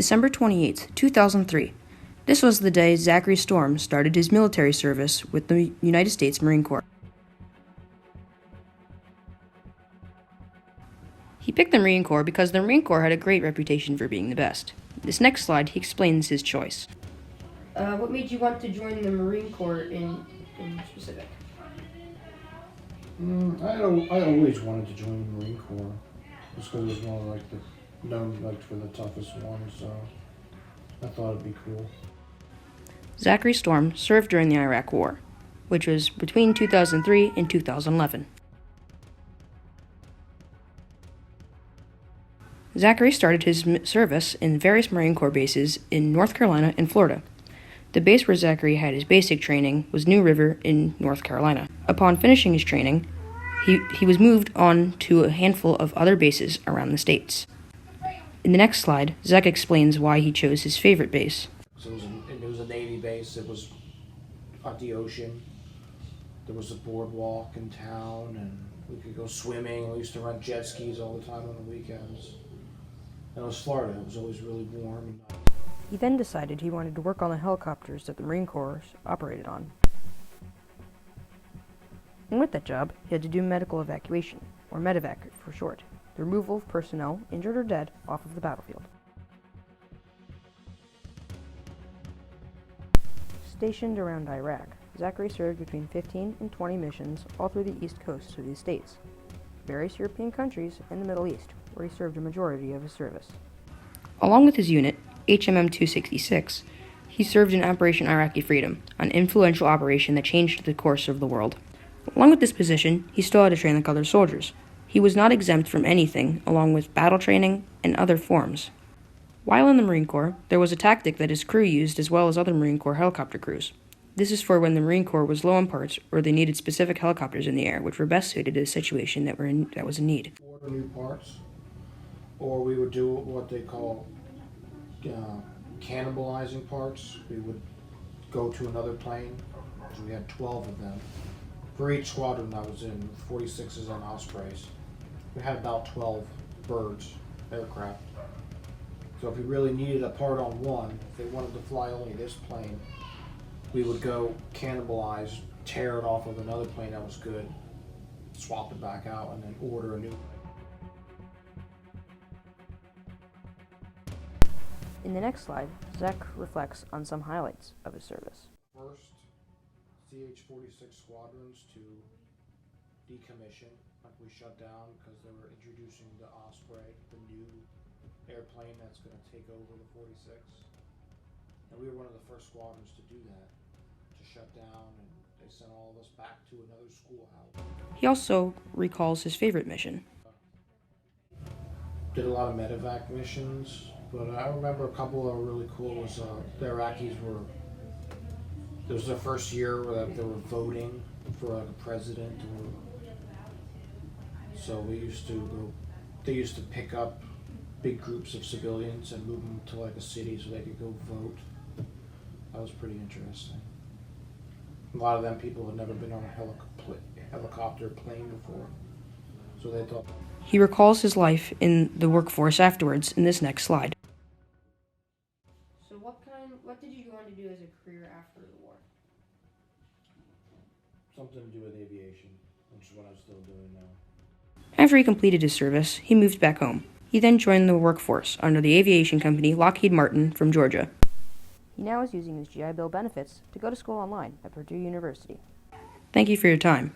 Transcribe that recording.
December 28, 2003. This was the day Zachery Storm started his military service with the United States Marine Corps. He picked the Marine Corps because the Marine Corps had a great reputation for being the best. This next slide, he explains his choice. What made you want to join the Marine Corps in specific? I always wanted to join the Marine Corps, just because it was one of the known for the toughest ones, so I thought it'd be cool. Zachery Storm served during the Iraq War, which was between 2003 and 2011. Zachery started his service in various Marine Corps bases in North Carolina and Florida. The base where Zachery had his basic training was New River in North Carolina. Upon finishing his training, he was moved on to a handful of other bases around the states. In the next slide, Zach explains why he chose his favorite base. So it was a Navy base. It was at the ocean. There was a boardwalk in town, and we could go swimming. We used to rent jet skis all the time on the weekends. And it was Florida. It was always really warm and nice. He then decided he wanted to work on the helicopters that the Marine Corps operated on. And with that job, he had to do medical evacuation, or medevac for short, the removal of personnel, injured or dead, off of the battlefield. Stationed around Iraq, Zachery served between 15 and 20 missions all through the east coast of the States, various European countries, and the Middle East, where he served a majority of his service. Along with his unit, HMM 266, he served in Operation Iraqi Freedom, an influential operation that changed the course of the world. Along with this position, he still had to train like other soldiers. He was not exempt from anything, along with battle training and other forms. While in the Marine Corps, there was a tactic that his crew used as well as other Marine Corps helicopter crews. This is for when the Marine Corps was low on parts or they needed specific helicopters in the air, which were best suited to the situation that was in need. Order new parts, or we would do what they call cannibalizing parts. We would go to another plane, so we had 12 of them. For each squadron I was in, 46s and Ospreys, we had about 12 birds, aircraft. So if we really needed a part on one, if they wanted to fly only this plane, we would go cannibalize, tear it off of another plane that was good, swap it back out, and then order a new plane. In the next slide, Zach reflects on some highlights of his service. First, CH-46 squadrons to decommission, like we shut down because they were introducing the Osprey, the new airplane that's going to take over the 46. And we were one of the first squadrons to do that, to shut down, and they sent all of us back to another schoolhouse. He also recalls his favorite mission. Did a lot of medevac missions, but I remember a couple that were really cool. Was the Iraqis were, it was their first year where they were voting for like a president, so we used to go, they used to pick up big groups of civilians and move them to like a city so they could go vote. That was pretty interesting. A lot of them people had never been on a helicopter plane before, so they thought. He recalls his life in the workforce afterwards in this next slide. So what did you go on to do as a career after the war? Something to do with aviation, which is what I'm still doing now. After he completed his service, he moved back home. He then joined the workforce under the aviation company Lockheed Martin from Georgia. He now is using his GI Bill benefits to go to school online at Purdue University. Thank you for your time.